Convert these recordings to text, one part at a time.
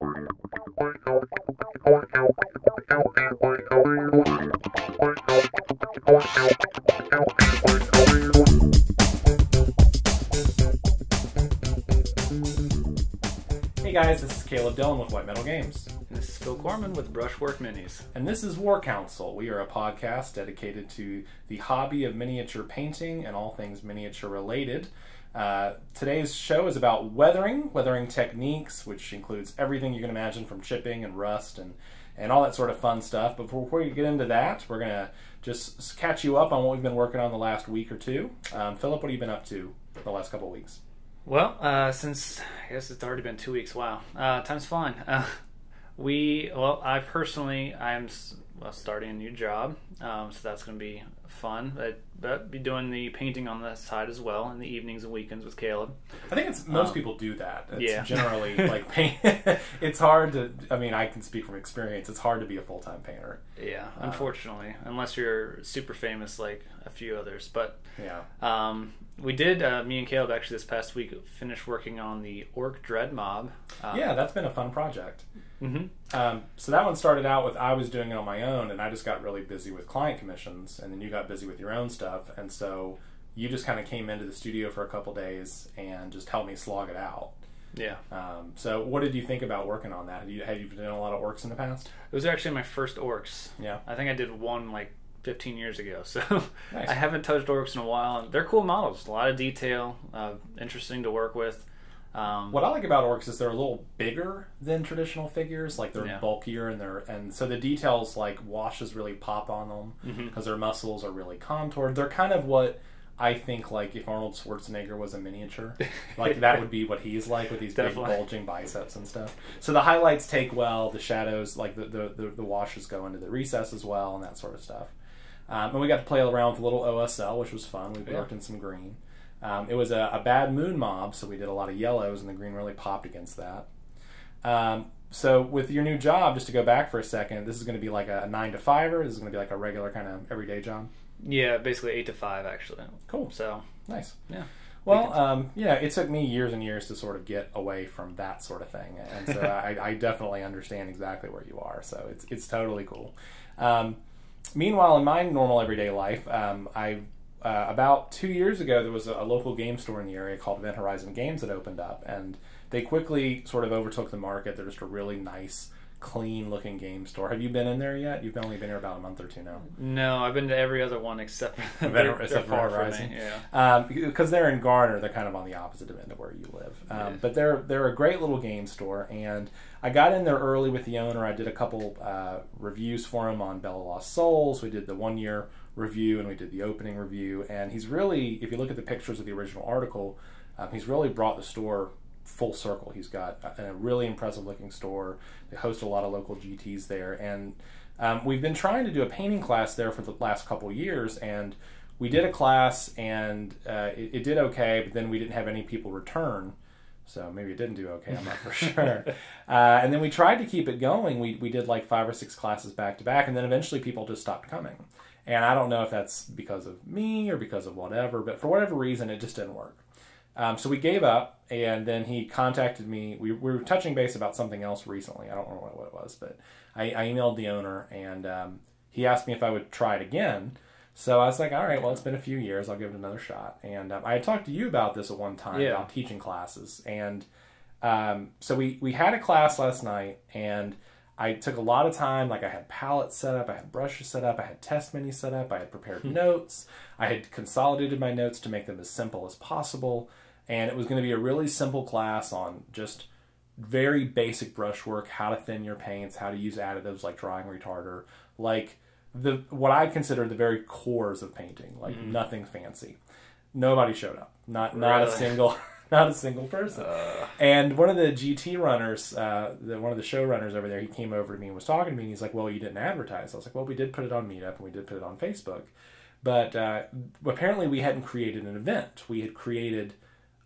Hey guys, this is Caleb Dillon with White Metal Games. And this is Phil Corman with Brushwork Minis. And this is War Council. We are a podcast dedicated to the hobby of miniature painting and all things miniature related. Today's show is about weathering techniques, which includes everything you can imagine from chipping and rust and all that sort of fun stuff. But before we get into that, we're going to just catch you up on what we've been working on the last week or two. Philip, what have you been up to the last couple of weeks? Well, since I guess it's already been 2 weeks. Wow, time's flying. I personally, I'm starting a new job, so that's going to be fun. But be doing the painting on the side as well in the evenings and weekends with Caleb. I think most people do that. It's yeah. generally like paint. It's hard to. I mean, I can speak from experience. It's hard to be a full-time painter. Yeah, unfortunately, unless you're super famous like a few others. But yeah. We did, me and Caleb actually this past week finished working on the Orc Dread Mob. Yeah, that's been a fun project. Mm-hmm. So that one started out with I was doing it on my own, and I just got really busy with client commissions, and then you got busy with your own stuff, and so you just kind of came into the studio for a couple days and just helped me slog it out. Yeah. So what did you think about working on that? Have you done a lot of orcs in the past? It was actually my first orcs. Yeah. I think I did one like 15 years ago, so nice. I haven't touched orcs in a while, and they're cool models, a lot of detail, interesting to work with. What I like about orcs is they're a little bigger than traditional figures, like they're Yeah. bulkier and so the details like washes really pop on them because Mm-hmm. their muscles are really contoured. They're kind of what I think like if Arnold Schwarzenegger was a miniature, like that would be what he's like with these big bulging biceps and stuff. So the highlights take well, the shadows, like the washes go into the recess as well and that sort of stuff. And we got to play around with a little OSL, which was fun. We worked in some green. It was a bad moon mob, so we did a lot of yellows, and the green really popped against that. So with your new job, just to go back for a second, this is going to be like a 9 to 5er. This is going to be like a regular kind of everyday job. Yeah, basically 8 to 5 actually. Cool. So nice. Yeah. Well, it took me years and years to sort of get away from that sort of thing, and so I definitely understand exactly where you are. So it's totally cool. Meanwhile, in my normal everyday life, about 2 years ago, there was a local game store in the area called Event Horizon Games that opened up, and they quickly sort of overtook the market. They're just a really nice, clean-looking game store. Have you been in there yet? You've only been here about a month or two now. No, I've been to every other one except for Event Horizon. Yeah. Because they're in Garner, they're kind of on the opposite end of where you live. But they're a great little game store, and I got in there early with the owner. I did a couple reviews for him on Bella Lost Souls. We did the 1 year review and we did the opening review, and he's really, if you look at the pictures of the original article, he's really brought the store full circle. He's got a really impressive looking store. They host a lot of local GTs there, and we've been trying to do a painting class there for the last couple years, and we did a class and it did okay, but then we didn't have any people return. So maybe it didn't do okay, I'm not for sure. And then we tried to keep it going. We did like 5 or 6 classes back to back, and then eventually people just stopped coming. And I don't know if that's because of me or because of whatever, but for whatever reason, it just didn't work. So we gave up, and then he contacted me. We were touching base about something else recently. I don't remember what it was, but I emailed the owner, and he asked me if I would try it again. So I was like, all right, well, it's been a few years. I'll give it another shot. And I had talked to you about this at one time, about teaching classes. And so we had a class last night, and I took a lot of time. Like I had palettes set up, I had brushes set up, I had test menus set up, I had prepared notes. I had consolidated my notes to make them as simple as possible. And it was going to be a really simple class on just very basic brushwork, how to thin your paints, how to use additives like drying retarder, like what I consider the very cores of painting, like nothing fancy. Nobody showed up. Not a single person. And one of the GT runners, one of the show runners over there, he came over to me and was talking to me, and he's like, well, you didn't advertise. I was like, well, we did put it on Meetup, and we did put it on Facebook. But apparently we hadn't created an event. We had created,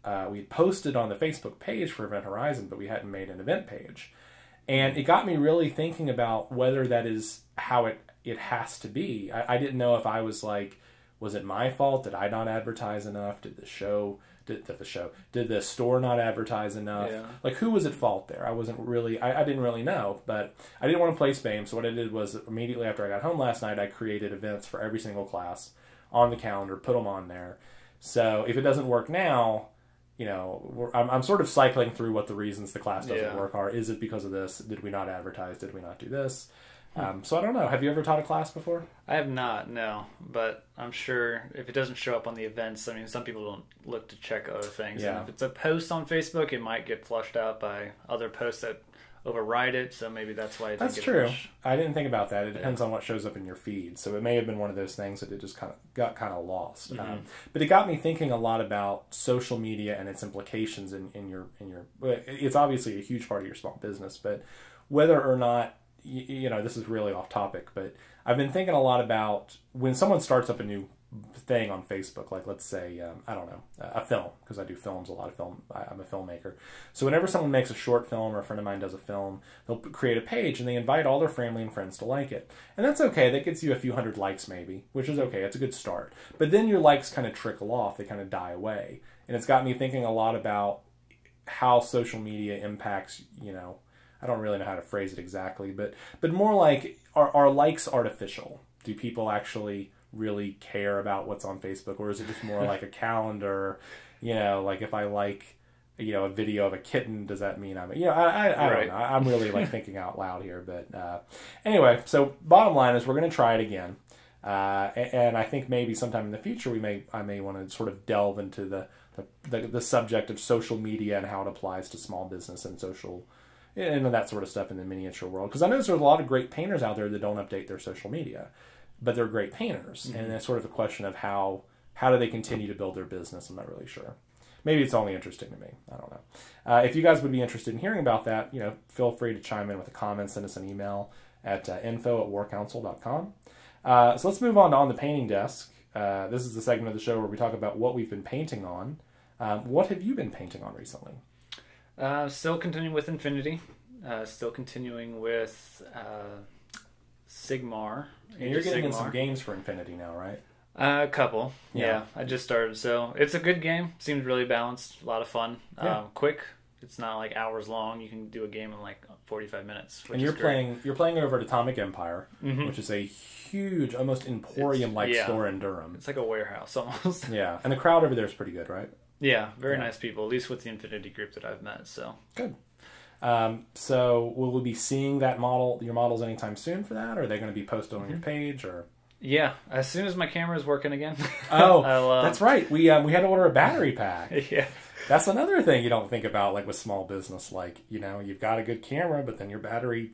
we had posted on the Facebook page for Event Horizon, but we hadn't made an event page. And it got me really thinking about whether that is how it has to be. I didn't know if I was like, was it my fault? Did I not advertise enough? Did the show Did the store not advertise enough? Yeah. Like, who was at fault there? I didn't really know, but I didn't want to play spam. So what I did was immediately after I got home last night, I created events for every single class on the calendar, put them on there. So if it doesn't work now, I'm sort of cycling through what the reasons the class doesn't work are. Is it because of this? Did we not advertise? Did we not do this? So I don't know. Have you ever taught a class before? I have not, no. But I'm sure if it doesn't show up on the events, I mean, some people don't look to check other things. Yeah. And if it's a post on Facebook, it might get flushed out by other posts that override it. So maybe that's why it didn't That's get true. pushed. I didn't think about that. It depends on what shows up in your feed. So it may have been one of those things that it just got lost. But it got me thinking a lot about social media and its implications in your. It's obviously a huge part of your small business, but whether or not, this is really off topic, but I've been thinking a lot about when someone starts up a new thing on Facebook, like let's say, I don't know, a film, because I do films, a lot of film, I'm a filmmaker. So whenever someone makes a short film or a friend of mine does a film, they'll create a page and they invite all their family and friends to like it. And that's okay. That gets you a few hundred likes maybe, which is okay. It's a good start. But then your likes kind of trickle off. They kind of die away. And it's got me thinking a lot about how social media impacts, I don't really know how to phrase it exactly, but more like, are likes artificial? Do people actually really care about what's on Facebook, or is it just more like a calendar? Like if I like, a video of a kitten, does that mean I don't know. I'm really like thinking out loud here, but anyway. So bottom line is we're going to try it again, and I think maybe sometime in the future I may want to sort of delve into the subject of social media and how it applies to small business and social. And that sort of stuff in the miniature world. Because I know there's a lot of great painters out there that don't update their social media, but they're great painters. Mm-hmm. And it's sort of a question of how do they continue to build their business. I'm not really sure. Maybe it's only interesting to me. I don't know. If you guys would be interested in hearing about that, feel free to chime in with a comment. Send us an email at info@warcouncil.com. So let's move on the painting desk. This is the segment of the show where we talk about what we've been painting on. What have you been painting on recently? Still continuing with Infinity. Still continuing with Sigmar. And you're getting in some games for Infinity now, right? A couple. Yeah. I just started. So it's a good game. Seems really balanced. A lot of fun. Quick. It's not like hours long. You can do a game in like 45 minutes. And you're playing over at Atomic Empire, which is a huge, almost Emporium-like store in Durham. It's like a warehouse almost. Yeah. And the crowd over there is pretty good, right? Yeah, very nice people, at least with the Infinity group that I've met. So good. So will we be seeing your models anytime soon for that? Or are they going to be posted on your page? Or yeah, as soon as my camera is working again. Oh, that's right. We had to order a battery pack. Yeah, that's another thing you don't think about, like with small business. Like you've got a good camera, but then your battery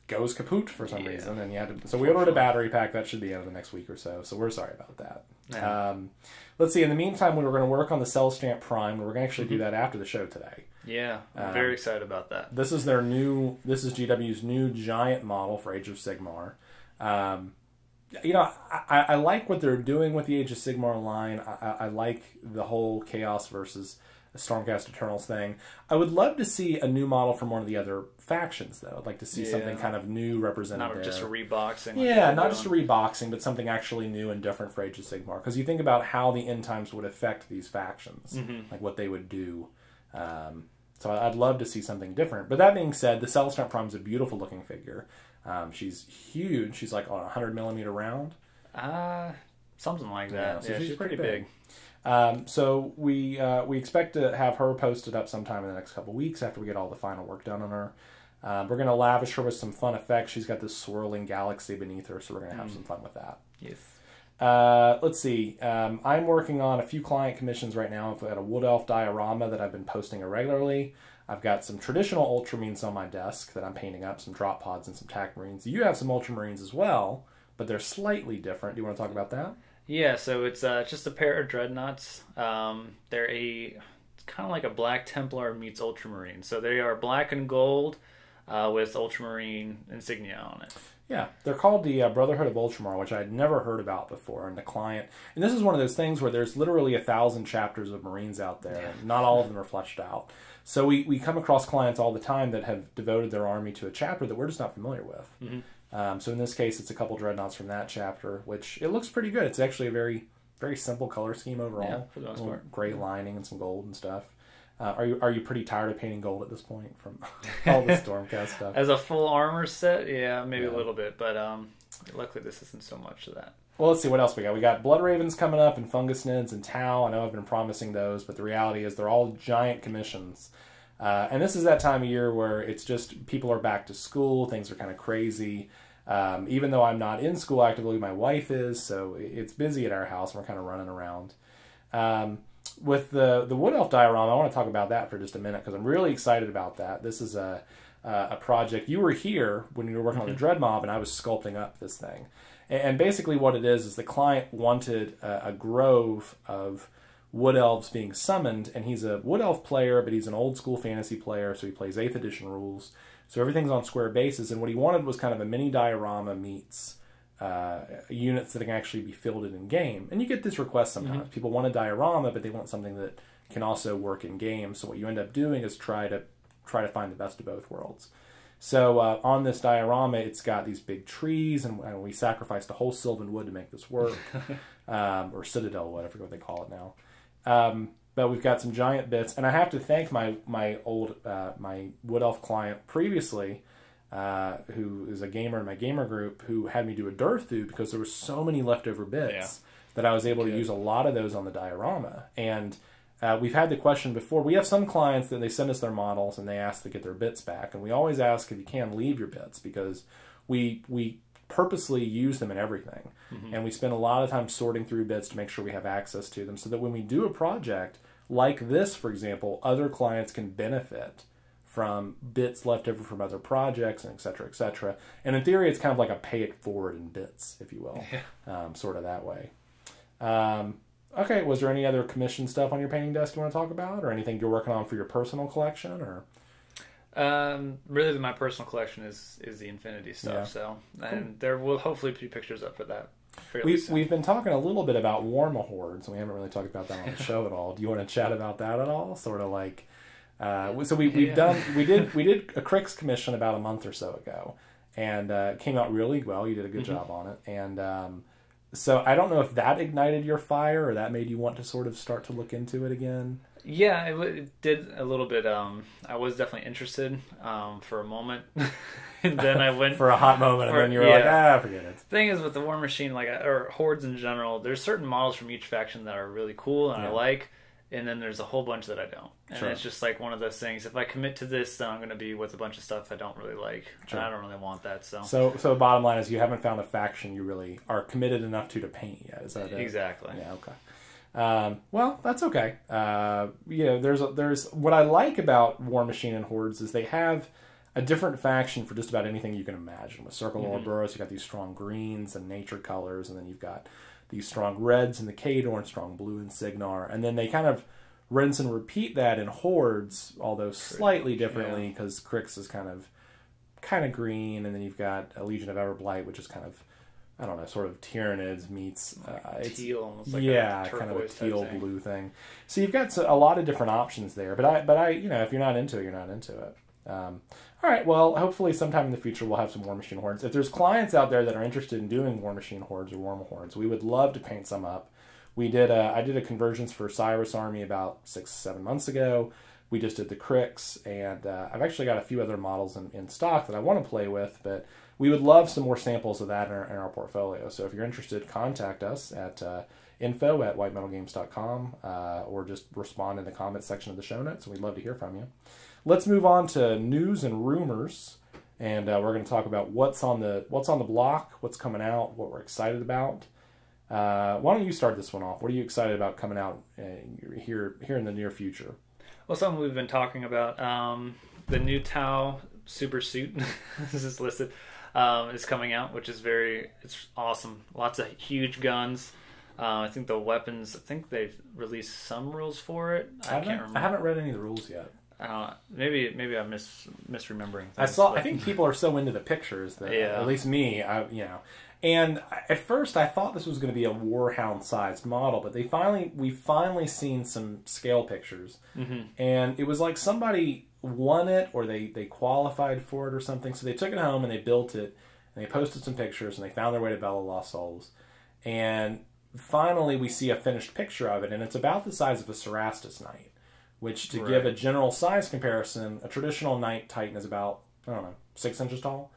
goes kaput for some reason, and so we ordered a battery pack that should be out of the next week or so. So we're sorry about that. Yeah. Let's see. In the meantime, we were going to work on the Cell Stamp Prime. We're going to actually do that after the show today. Yeah, I'm very excited about that. This is GW's new giant model for Age of Sigmar. I like what they're doing with the Age of Sigmar line. I like the whole Chaos versus Stormcast Eternals thing. I would love to see a new model from one of the other factions, though. I'd like to see something kind of new represented Not just a reboxing. Not just a reboxing, but something actually new and different for Age of Sigmar. Because you think about how the end times would affect these factions, like what they would do. So I'd love to see something different. But that being said, the Celestant Prime is a beautiful looking figure. She's huge. She's like on 100mm round. Something like that. Yeah, she's pretty big. So we expect to have her posted up sometime in the next couple weeks after we get all the final work done on her. We're going to lavish her with some fun effects. She's got this swirling galaxy beneath her, so we're going to have some fun with that. Yes. Let's see. I'm working on a few client commissions right now. I've got a Wood Elf diorama that I've been posting irregularly. I've got some traditional Ultramarines on my desk that I'm painting up, some drop pods and some TAC Marines. You have some Ultramarines as well, but they're slightly different. Do you want to talk about that? Yeah, so it's just a pair of Dreadnoughts. They're kind of like a Black Templar meets Ultramarine. So they are black and gold with Ultramarine insignia on it. Yeah, they're called the Brotherhood of Ultramar, which I'd never heard about before in the client. And this is one of those things where there's literally 1,000 chapters of Marines out there. Yeah. Not all of them are fleshed out. So we come across clients all the time that have devoted their army to a chapter that we're just not familiar with. So in this case, it's a couple Dreadnoughts from that chapter, which it looks pretty good. It's actually a very very simple color scheme overall. Yeah, for the most part. Gray lining and some gold and stuff. Are you pretty tired of painting gold at this point from all the Stormcast stuff? As a full armor set, yeah, maybe a little bit, but luckily this isn't so much of that. Well, let's see what else we got. We got Blood Ravens coming up, and Fungus Nids and Tau. I know I've been promising those, but the reality is they're all giant commissions. And this is that time of year where it's just people are back to school, things are kind of crazy. Even though I'm not in school actively, my wife is, so it's busy at our house, and we're kind of running around. With the Wood Elf diorama, I want to talk about that for just a minute because I'm really excited about that. This is a project. You were here when you were working on the Dread Mob, and I was sculpting up this thing. And basically what it is the client wanted a grove of Wood Elves being summoned, and he's a Wood Elf player, but he's an old school fantasy player, so he plays 8th edition rules. So everything's on square bases, and what he wanted was kind of a mini diorama meets units that can actually be fielded in game. And you get this request sometimes. People want a diorama, but they want something that can also work in game. So what you end up doing is try to find the best of both worlds. So on this diorama, it's got these big trees, and we sacrificed a whole Sylvan Wood to make this work, or Citadel Wood, I forget what they call it now. But we've got some giant bits, and I have to thank my Wood Elf client previously, who is a gamer in my gamer group, who had me do a Durthu because there were so many leftover bits that I was able to use a lot of those on the diorama. And we've had the question before. We have some clients that they send us their models and they ask to get their bits back, and we always ask if you can leave your bits because we purposely use them in everything, and we spend a lot of time sorting through bits to make sure we have access to them, so that when we do a project like this, for example, other clients can benefit from bits left over from other projects, and et cetera, et cetera. And in theory, it's kind of like a pay it forward in bits, if you will, sort of that way. Okay, was there any other commission stuff on your painting desk you want to talk about, or anything you're working on for your personal collection, or? Really, my personal collection is the Infinity stuff. So, and there will hopefully be pictures up for that. We've been talking a little bit about Warma Hordes, and we haven't really talked about that on the show at all. Do you want to chat about that at all? Sort of like, so we did a Crix commission about a month or so ago, and it came out really well. You did a good job on it, and so I don't know if that ignited your fire or that made you want to sort of start to look into it again. Yeah, it did a little bit. I was definitely interested for a moment, and then I went for a hot moment, and then you were like, forget it. Thing is, with the War Machine, or Hordes in general, there's certain models from each faction that are really cool and I like, and then there's a whole bunch that I don't. And it's just like one of those things. If I commit to this, then I'm going to be with a bunch of stuff I don't really like, and I don't really want that. So bottom line is, you haven't found a faction you really are committed enough to paint yet. Is that it? Exactly? Yeah. Okay. Well, that's okay. There's what I like about War Machine and Hordes is they have a different faction for just about anything you can imagine. With Circle of Ouroboros, you got these strong greens and nature colors, and then you've got these strong reds in the Khador and strong blue in Cygnar, and then they kind of rinse and repeat that in Hordes, although slightly differently, because Crix is kind of green, and then you've got a Legion of Everblight, which is kind of, I don't know, sort of Tyranids meets teal, almost like kind of a teal blue thing. So you've got a lot of different options there. But I, if you're not into it, you're not into it. All right. Well, hopefully sometime in the future we'll have some War Machine Hordes. If there's clients out there that are interested in doing War Machine Hordes or Warma Hordes, we would love to paint some up. I did a conversions for Cyrus Army about 6-7 months ago. We just did the Crix, and I've actually got a few other models in stock that I want to play with, but we would love some more samples of that in our portfolio. So if you're interested, contact us at info@whitemetalgames.com, or just respond in the comments section of the show notes. We'd love to hear from you. Let's move on to news and rumors, and we're going to talk about what's on the block, what's coming out, what we're excited about. Why don't you start this one off? What are you excited about coming out here in the near future? Well, something we've been talking about, the new Tau Super Suit, this is listed, is coming out, which is it's awesome. Lots of huge guns. I think the weapons, they've released some rules for it. I can't remember. I haven't read any of the rules yet. Maybe I'm misremembering things. I think people are so into the pictures that, at least me, and at first I thought this was going to be a Warhound sized model, but we finally seen some scale pictures, and it was like somebody won it or they qualified for it or something, so they took it home and they built it and they posted some pictures and they found their way to Bella Lost Souls, and finally we see a finished picture of it, and it's about the size of a Cerastus Knight, which, to give a general size comparison, a traditional Knight Titan is about, I don't know, 6 inches tall.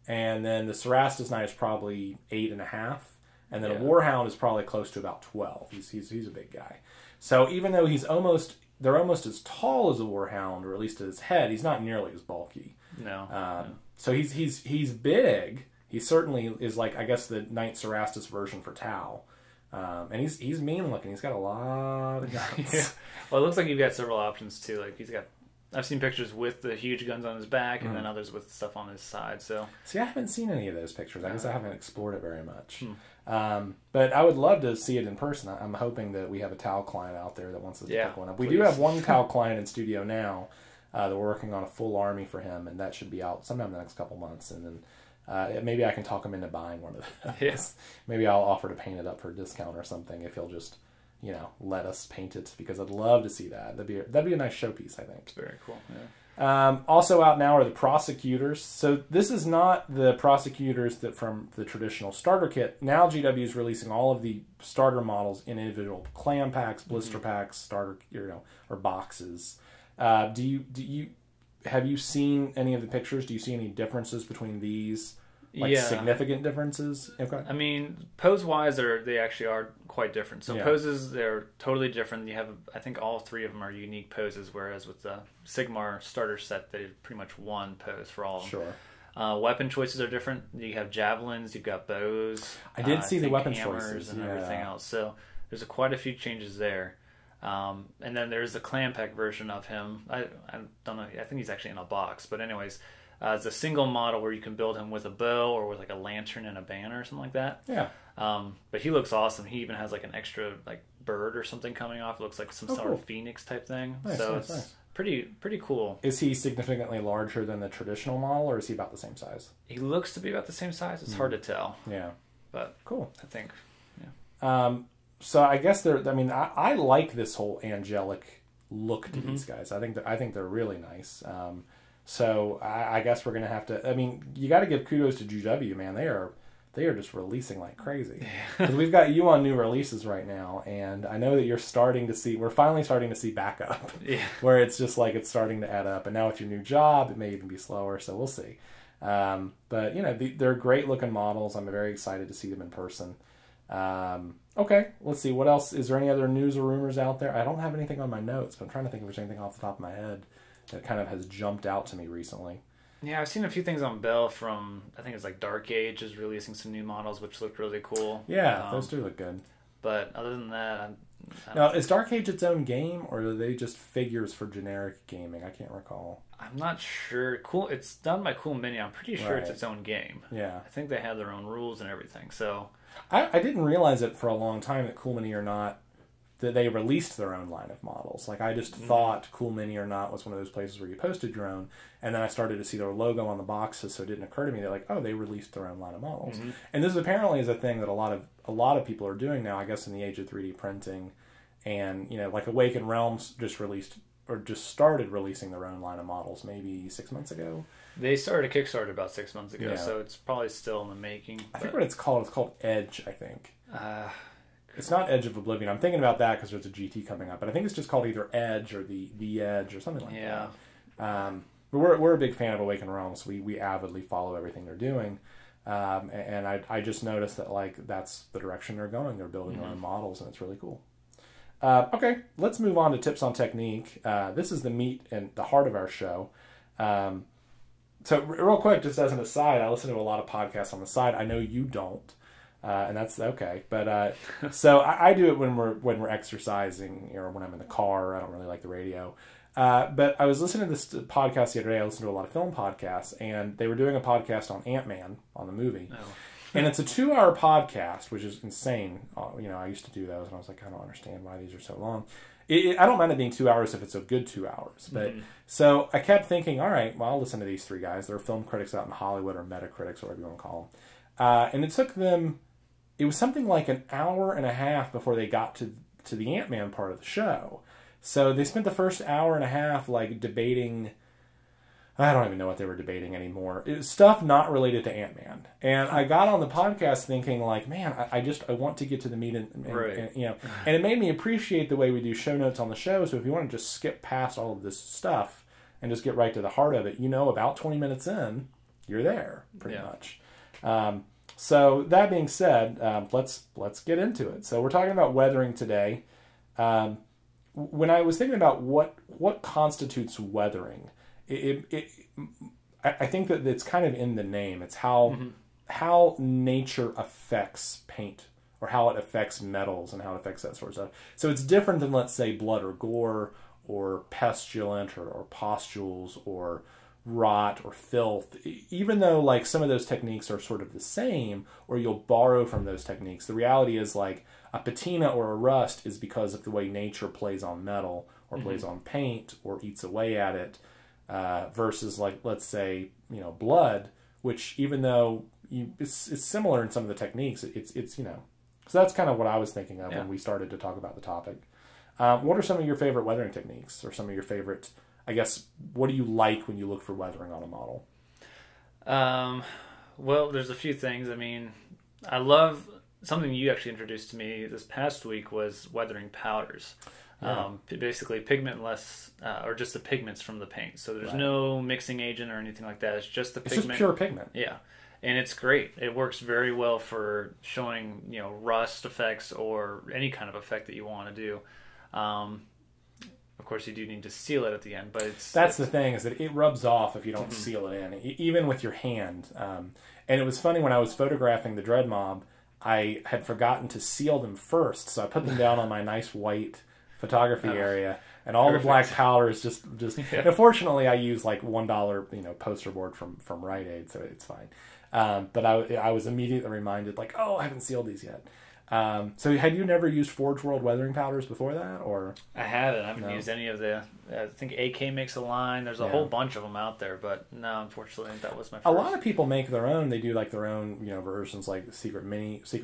And then the Cerastus Knight is probably 8.5. And then a Warhound is probably close to about 12. He's a big guy. So even though they're almost as tall as a Warhound, or at least at his head, he's not nearly as bulky. No. So he's big. He certainly is, like, I guess, the Knight Cerastus version for Tau. And he's mean looking. He's got a lot of guns. Yeah. Well, it looks like you've got several options too. Like I've seen pictures with the huge guns on his back, and then others with stuff on his side. So see, I haven't seen any of those pictures. I guess I haven't explored it very much. But I would love to see it in person. I'm hoping that we have a Tau client out there that wants us to pick one up. We do have one Tau client in studio now that we're working on a full army for him, and that should be out sometime in the next couple months. And then maybe I can talk him into buying one of those. Yes. Maybe I'll offer to paint it up for a discount or something if he'll just, let us paint it, because I'd love to see that. That'd be a nice showpiece, I think. It's very cool. Yeah. Also out now are the Prosecutors. So this is not the Prosecutors that from the traditional starter kit. Now GW is releasing all of the starter models in individual clam packs, blister packs, starter, or boxes. Have you seen any of the pictures? Do you see any differences between these? Significant differences? Okay. I mean, pose-wise, they actually are quite different. So poses, they're totally different. You have, I think all three of them are unique poses, whereas with the Sigmar starter set, they pretty much one pose for all of them. Sure. Weapon choices are different. You have javelins, you've got bows. I did see the weapon hammers choices. And everything else. So there's quite a few changes there. And then there's the clam pack version of him. I don't know. I think he's actually in a box. But anyways... it's a single model where you can build him with a bow or with like a lantern and a banner or something like that. Yeah. But he looks awesome. He even has like an extra like bird or something coming off. It looks like some sort of phoenix type thing. Nice, so nice, it's nice. pretty cool. Is he significantly larger than the traditional model, or is he about the same size? He looks to be about the same size. It's hard to tell. Yeah. But cool. I think. Yeah. So I guess I like this whole angelic look to these guys. I think they're really nice. So I guess we're going to have to... I mean, you got to give kudos to GW, man. They are just releasing like crazy. Because we've got you on new releases right now, and I know that we're finally starting to see backup. Yeah. Where it's just like it's starting to add up. And now with your new job, it may even be slower, so we'll see. But, they're great-looking models. I'm very excited to see them in person. Okay, let's see. What else? Is there any other news or rumors out there? I don't have anything on my notes, but I'm trying to think if there's anything off the top of my head that kind of has jumped out to me recently. Yeah, I've seen a few things on Bell from, I think it's like Dark Age is releasing some new models, which look really cool. Yeah, those do look good. But other than that, now, is Dark Age its own game, or are they just figures for generic gaming? I can't recall. I'm not sure. Cool. It's done by Cool Mini. I'm pretty sure it's its own game. Yeah. I think they have their own rules and everything. So I didn't realize it for a long time that Cool Mini or Not, that they released their own line of models. Like, I just thought Cool Mini or Not was one of those places where you posted your own, and then I started to see their logo on the boxes, so it didn't occur to me. They're like, oh, they released their own line of models. And this apparently is a thing that a lot of people are doing now, I guess, in the age of 3D printing. And, like Awakened Realms just started releasing their own line of models maybe 6 months ago. They started a Kickstarter about 6 months ago, so it's probably still in the making. I think what it's called Edge, I think. It's not Edge of Oblivion. I'm thinking about that because there's a GT coming up, but I think it's just called either Edge or the Edge or something like that. But we're a big fan of Awakened Realms. We avidly follow everything they're doing, and I just noticed that like that's the direction they're going. They're building their own models, and it's really cool. Okay, let's move on to tips on technique. This is the meat and the heart of our show. So real quick, just as an aside, I listen to a lot of podcasts on the side. I know you don't. And that's okay, but so I do it when we're exercising or when I'm in the car. I don't really like the radio, but I was listening to this podcast the other day. I listen to a lot of film podcasts, and they were doing a podcast on Ant-Man, on the movie, and it's a 2-hour podcast, which is insane. I used to do those, and I was like, I don't understand why these are so long. I don't mind it being 2 hours if it's a good 2 hours, but so I kept thinking, all right, well, I'll listen to these three guys. They're film critics out in Hollywood, or Metacritics, or whatever you want to call them, and it took them. It was something like an hour and a half before they got to the Ant-Man part of the show. So they spent the first hour and a half like debating I don't even know what they were debating anymore. It was stuff not related to Ant-Man. And I got on the podcast thinking like, man, I want to get to the meat and you know, and it made me appreciate the way we do show notes on the show. So if you want to just skip past all of this stuff and just get right to the heart of it, you know, about 20 minutes in, you're there pretty much. So that being said, let's get into it. So we're talking about weathering today. When I was thinking about what constitutes weathering, I think that it's kind of in the name. It's how nature affects paint, or how it affects metals, and how it affects that sort of stuff. So it's different than, let's say, blood or gore, or pestilent, or pustules, or rot, or filth. Even though like some of those techniques are sort of the same, or you'll borrow from those techniques, the reality is like a patina or a rust is because of the way nature plays on metal, or plays on paint, or eats away at it. Versus like, let's say, you know, blood, which even though it's similar in some of the techniques, it's you know, so that's kind of what I was thinking of when we started to talk about the topic. What are some of your favorite weathering techniques, or some of your favorite, I guess, what do you like when you look for weathering on a model? Well, there's a few things. I mean, I love something you actually introduced to me this past week was weathering powders. Yeah. Basically pigmentless, or just the pigments from the paint. So there's no mixing agent or anything like that. It's just the pigment. It's just pure pigment. Yeah. And it's great. It works very well for showing, you know, rust effects or any kind of effect that you want to do. Of course, you do need to seal it at the end, but that's the thing, is that it rubs off if you don't seal it in, even with your hand. And it was funny, when I was photographing the Dread Mob, I had forgotten to seal them first, so I put them down on my nice white photography area, and all the black powder is just unfortunately I use like $1, you know, poster board from Rite Aid, so it's fine. But I was immediately reminded, like, oh, I haven't sealed these yet. So had you never used Forge World weathering powders before that, or? I haven't. I haven't used any of the. I think AK makes a line. There's a whole bunch of them out there, but no, unfortunately, that was my first. A lot of people make their own. They do like their own, you know, versions. Like Secret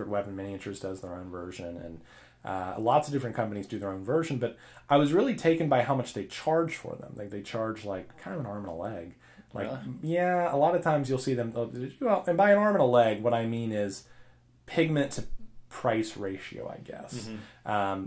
Weapon Miniatures does their own version, and lots of different companies do their own version. But I was really taken by how much they charge for them. Like they charge like kind of an arm and a leg. Like, really? Yeah, a lot of times you'll see them. Well, and by an arm and a leg, what I mean is pigment to price ratio, I guess.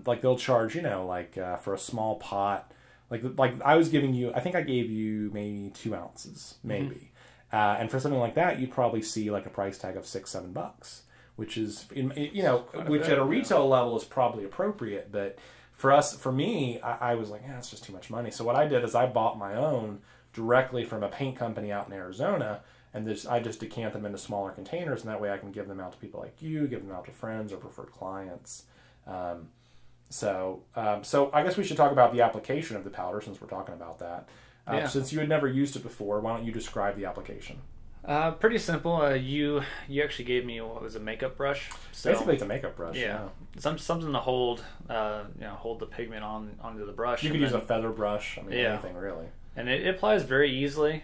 Like they'll charge, you know, like for a small pot, like I was giving you, I think I gave you maybe 2 ounces, maybe. And for something like that, you'd probably see like a price tag of $6-7, which is, you know, which at a retail level is probably appropriate. But for me, I was like, it's just too much money. So what I did is I bought my own directly from a paint company out in Arizona. And I just decant them into smaller containers, and that way I can give them out to people like you, give them out to friends or preferred clients. So I guess we should talk about the application of the powder, since we're talking about that. Since you had never used it before, why don't you describe the application? Pretty simple. You actually gave me what was a makeup brush. So, basically, it's a makeup brush. Yeah, something to hold, hold the pigment onto the brush. You could use a feather brush. I mean, anything really. And it applies very easily.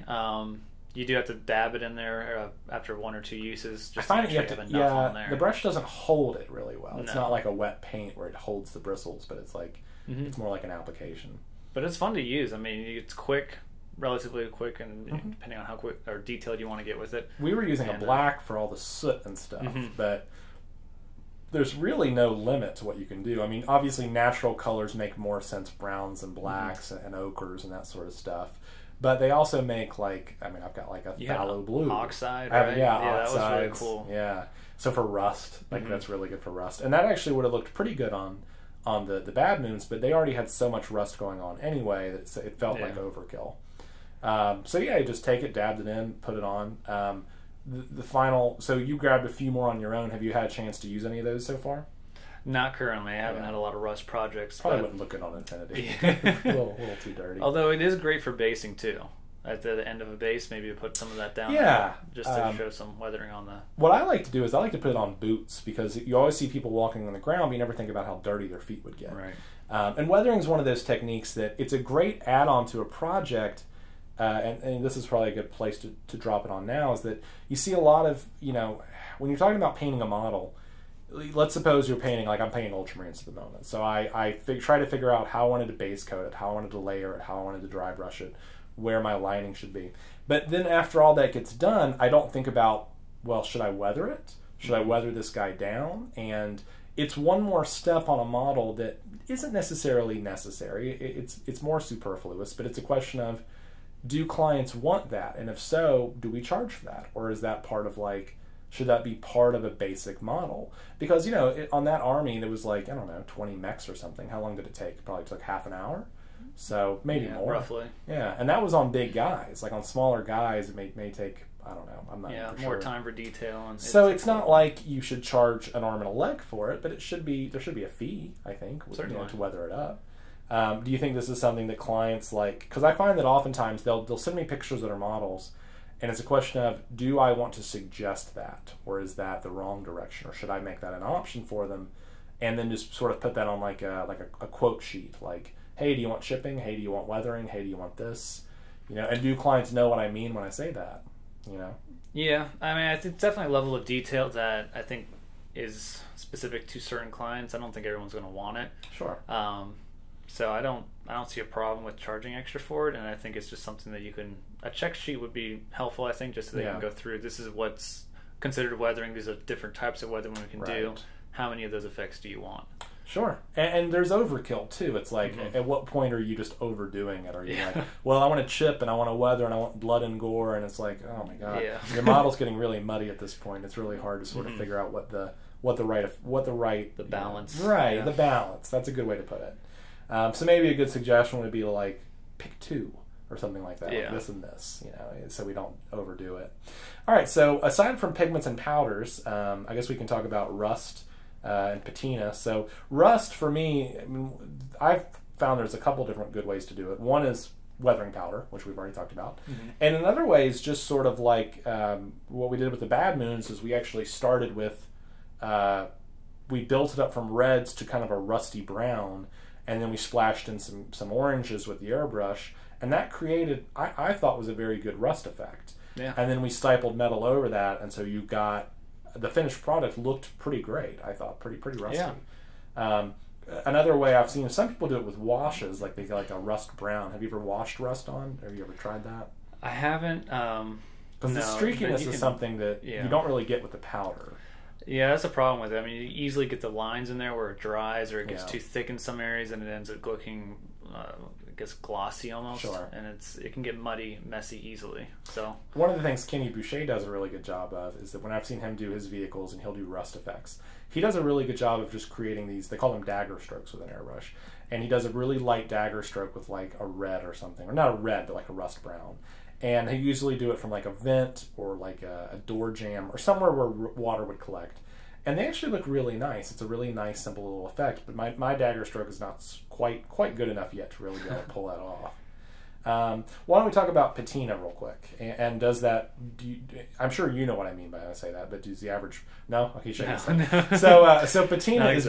You do have to dab it in there after 1 or 2 uses. Just I find you have enough on there. The brush doesn't hold it really well. It's not like a wet paint where it holds the bristles, but it's like it's more like an application. But it's fun to use. I mean, it's quick, relatively quick, and depending on how quick or detailed you want to get with it. We were using a black for all the soot and stuff, but there's really no limit to what you can do. I mean, obviously natural colors make more sense, browns and blacks and ochres and that sort of stuff. But they also make like, I mean, I've got like a phthalo blue. Oxide, right? Oxides. That was really cool. Yeah. So for rust, like that's really good for rust. And that actually would have looked pretty good on the Bad Moons, but they already had so much rust going on anyway that it felt like overkill. So yeah, you just take it, dabbed it in, put it on. The final, so you grabbed a few more on your own. Have you had a chance to use any of those so far? Not currently. I haven't had a lot of rust projects. Probably wouldn't look good on Infinity. a little too dirty. Although it is great for basing too. At the end of a base, maybe you put some of that down. Just to show some weathering on the... What I like to do is I like to put it on boots, because you always see people walking on the ground, but you never think about how dirty their feet would get. Right. And weathering is one of those techniques that it's a great add-on to a project. And this is probably a good place to drop it on now, is that you see a lot of, you know, when you're talking about painting a model, let's suppose you're painting, like I'm painting Ultramarines at the moment. So I try to figure out how I wanted to base coat it, how I wanted to layer it, how I wanted to dry brush it, where my lighting should be. But then after all that gets done, I don't think about, well, should I weather it? Should I weather this guy down? And it's one more step on a model that isn't necessarily necessary. It's more superfluous, but it's a question of, do clients want that? And if so, do we charge for that? Or is that part of like, should that be part of a basic model? Because, on that Army, there was like, I don't know, 20 mechs or something. How long did it take? It probably took half an hour. So maybe more. Roughly. Yeah, and that was on big guys. Like on smaller guys, it may take, I don't know. I'm not more sure. time for detail. And so it's not like you should charge an arm and a leg for it, but there should be a fee, I think, to weather it up. Do you think this is something that clients like? Because I find that oftentimes they'll send me pictures that are models, and it's a question of, do I want to suggest that, or is that the wrong direction, or should I make that an option for them, and then just sort of put that on like a quote sheet, like, hey, do you want shipping? Hey, do you want weathering? Hey, do you want this? And do clients know what I mean when I say that? Yeah, I mean, I think definitely a level of detail that I think is specific to certain clients. I don't think everyone's going to want it. Sure. So I don't see a problem with charging extra for it, and I think it's just something that a check sheet would be helpful, I think, just so they can go through, this is what's considered weathering, these are different types of weathering we can do, how many of those effects do you want? Sure. And there's overkill too. It's like, at what point are you just overdoing it? Are you like, well, I want to chip and I want to weather and I want blood and gore, and it's like, oh my god, your model's getting really muddy at this point. It's really hard to sort of figure out what the balance. The balance. That's a good way to put it. So maybe a good suggestion would be like, pick two or something like that, like this and this, so we don't overdo it. All right. So aside from pigments and powders, I guess we can talk about rust. And patina. So rust, for me, I've found there's a couple different good ways to do it. One is weathering powder, which we've already talked about. And another way is just sort of like what we did with the Bad Moons is we actually started with, we built it up from reds to kind of a rusty brown, and then we splashed in some oranges with the airbrush, and that created, I thought, was a very good rust effect. Yeah. And then we stippled metal over that, and so you got, the finished product looked pretty great, I thought, pretty rusty. Yeah. Another way I've seen, some people do it with washes, like they get like a rust brown. Have you ever washed rust on? Have you ever tried that? I haven't. Because the streakiness is something that you don't really get with the powder. Yeah, that's a problem with it. I mean, you easily get the lines in there where it dries, or it gets too thick in some areas, and it ends up looking, it gets glossy almost. Sure. And it can get muddy, messy easily. So one of the things Kenny Boucher does a really good job of is that when I've seen him do his vehicles and he'll do rust effects, he does a really good job of just creating these, they call them dagger strokes with an airbrush, and he does a really light dagger stroke with like a red or something, or not a red, but like a rust brown. And he usually do it from like a vent or like a door jamb or somewhere where water would collect. And they actually look really nice. It's a really nice, simple little effect. But my dagger stroke is not quite good enough yet to really be able to pull that off. Why don't we talk about patina real quick? And does that? I'm sure you know what I mean by when I say that. But does the average? No. Okay, shake his head. So patina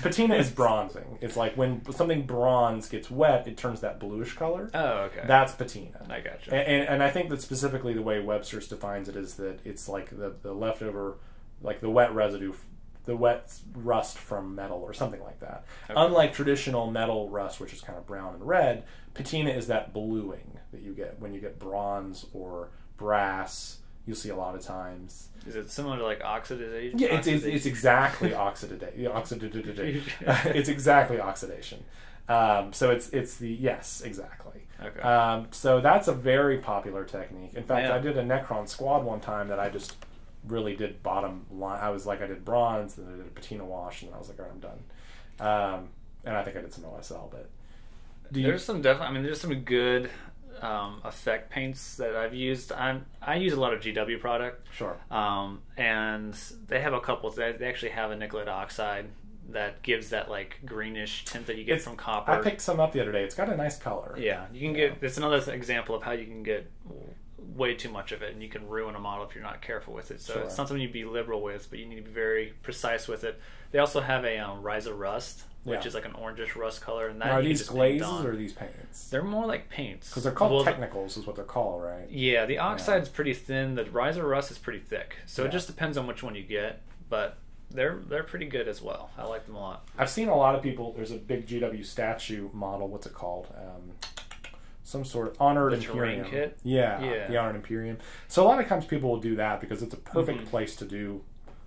patina is bronzing. It's like when something bronze gets wet, it turns that bluish color. Oh, okay. That's patina. I gotcha. And I think that specifically the way Webster's defines it is that it's like the leftover, like the wet residue, the wet rust from metal or something like that. Okay. Unlike traditional metal rust, which is kind of brown and red, patina is that bluing that you get when you get bronze or brass. You'll see a lot of times. Is it similar to like oxidation? Yeah, it's exactly oxidation. It's exactly oxidation. So it's the yes, exactly. Okay. So that's a very popular technique. In fact, I did a Necron squad one time that I just really did bottom line. I did bronze, then I did a patina wash, and then I was like, all right, I'm done. And I think I did some OSL, but there's some good effect paints that I've used. I use a lot of GW product. Sure. And they have a couple. They actually have a nickel oxide that gives that like greenish tint that you get from copper. I picked some up the other day. It's got a nice color. Yeah, you can get. It's another example of how you can get way too much of it, and you can ruin a model if you're not careful with it. So it's not something you'd be liberal with, but you need to be very precise with it. They also have a Ryza Rust, which is like an orangish rust color. And that are these glazes or are these paints? They're more like paints. Because they're called technicals is what they're called, right? Yeah, the oxide's pretty thin. The Ryza Rust is pretty thick. So it just depends on which one you get, but they're pretty good as well. I like them a lot. I've seen a lot of people, there's a big GW statue model, what's it called? some sort of Honored The Imperium terrain kit? Yeah, the Honored Imperium. So a lot of times people will do that because it's a perfect place to do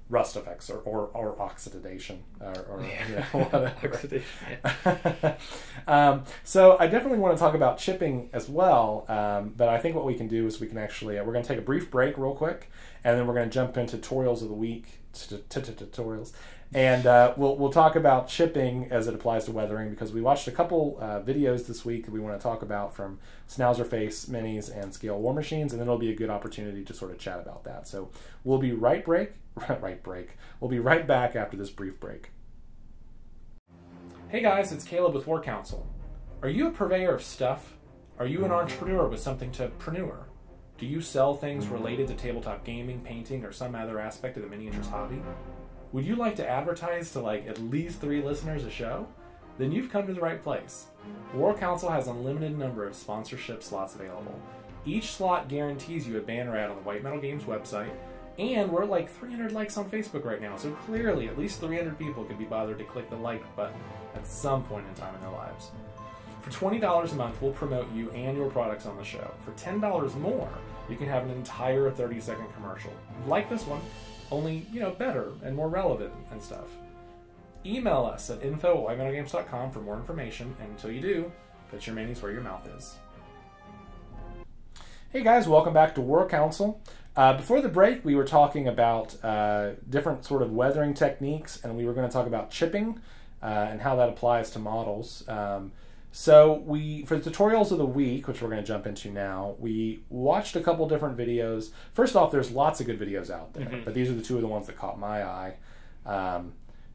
rust effects or oxidation or whatever. Oxidation, So I definitely want to talk about chipping as well, but I think what we can do is we can actually we're going to take a brief break real quick, and then we're going to jump into tutorials of the week, tutorials, and we'll talk about chipping as it applies to weathering, because we watched a couple videos this week that we want to talk about from Schnauzer Face Minis and Scale War Machines, and then it'll be a good opportunity to sort of chat about that. So we'll be We'll be right back after this brief break. Hey guys, it's Caleb with War Council. Are you a purveyor of stuff? Are you an entrepreneur with something to preneur? Do you sell things related to tabletop gaming, painting, or some other aspect of the miniatures hobby? Would you like to advertise to like at least 3 listeners a show? Then you've come to the right place. War Council has an unlimited number of sponsorship slots available. Each slot guarantees you a banner ad on the White Metal Games website, and we're like 300 likes on Facebook right now, so clearly at least 300 people could be bothered to click the like button at some point in time in their lives. For $20 a month, we'll promote you and your products on the show. For $10 more, you can have an entire 30-second commercial, like this one, only, better and more relevant and stuff. Email us at info@whitemetalgames.com for more information, and until you do, put your minis where your mouth is. Hey guys, welcome back to War Council. Before the break, we were talking about different sort of weathering techniques, and we were going to talk about chipping and how that applies to models. So for the tutorials of the week, which we're going to jump into now, we watched a couple different videos. First off, there's lots of good videos out there, but these are the 2 of the ones that caught my eye.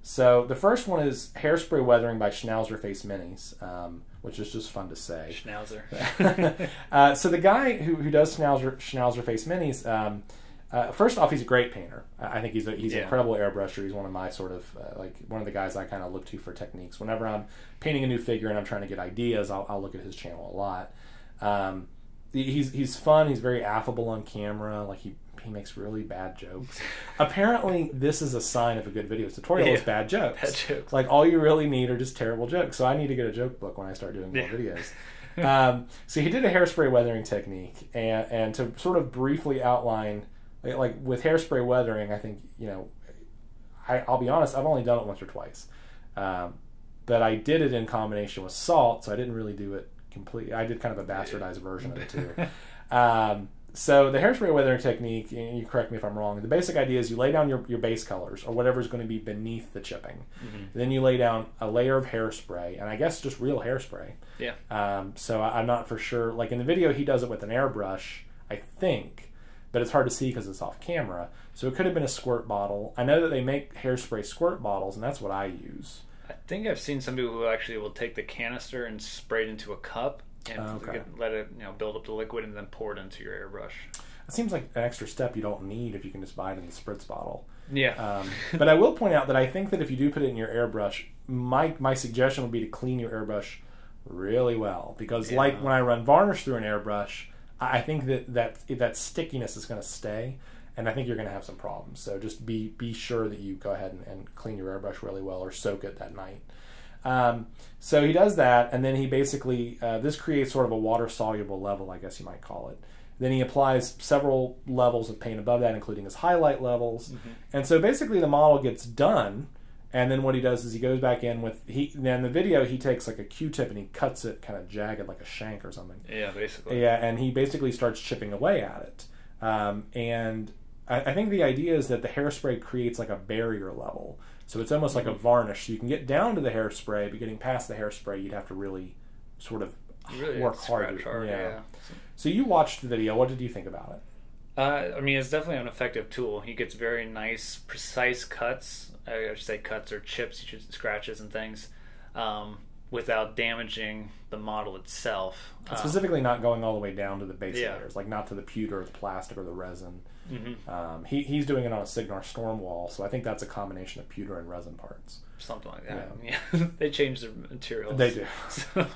So the first one is Hairspray Weathering by Schnauzer Face Minis, which is just fun to say. Schnauzer. So the guy who does Schnauzer Face Minis, first off, he's a great painter. I think he's an incredible airbrusher. He's one of my sort of one of the guys I kind of look to for techniques. Whenever I'm painting a new figure and I'm trying to get ideas, I'll look at his channel a lot. He's fun. He's very affable on camera. Like he makes really bad jokes. Apparently, this is a sign of a good video tutorial is bad jokes. Bad jokes. Like all you really need are just terrible jokes. So I need to get a joke book when I start doing more videos. So he did a hairspray weathering technique, and to sort of briefly outline, like with hairspray weathering, I think I'll be honest, I've only done it once or twice, but I did it in combination with salt, so I didn't really do it completely. I did kind of a bastardized version of it too. So the hairspray weathering technique, and you correct me if I'm wrong, the basic idea is you lay down your base colors, or whatever's going to be beneath the chipping. Then you lay down a layer of hairspray, and I guess just real hairspray. Yeah. So I'm not for sure. Like in the video, he does it with an airbrush, I think, but it's hard to see because it's off camera. So it could have been a squirt bottle. I know that they make hairspray squirt bottles, and that's what I use. I think I've seen some people who actually will take the canister and spray it into a cup and let it build up the liquid and then pour it into your airbrush. It seems like an extra step you don't need if you can just buy it in the spritz bottle. Yeah. But I will point out that I think that if you do put it in your airbrush, my suggestion would be to clean your airbrush really well, because like when I run varnish through an airbrush, I think that stickiness is going to stay, and I think you're going to have some problems. So just be sure that you go ahead and clean your airbrush really well, or soak it that night. So he does that, and then he basically this creates sort of a water-soluble level, I guess you might call it. Then he applies several levels of paint above that, including his highlight levels. And so basically the model gets done, and then what he does is he goes back in with then in the video he takes like a Q-tip and he cuts it kind of jagged like a shank or something. Yeah, basically. Yeah, and he basically starts chipping away at it. And I think the idea is that the hairspray creates like a barrier level. So it's almost like a varnish. So you can get down to the hairspray, but getting past the hairspray, you'd have to really sort of work hard. Yeah. So you watched the video. What did you think about it? I mean, it's definitely an effective tool. He gets very nice, precise cuts. I should say cuts or chips, scratches and things, without damaging the model itself. Specifically not going all the way down to the base layers, like not to the pewter or the plastic or the resin. He's doing it on a Signar Stormwall, so I think that's a combination of pewter and resin parts. Something like that. Yeah. They change their materials. They do. So,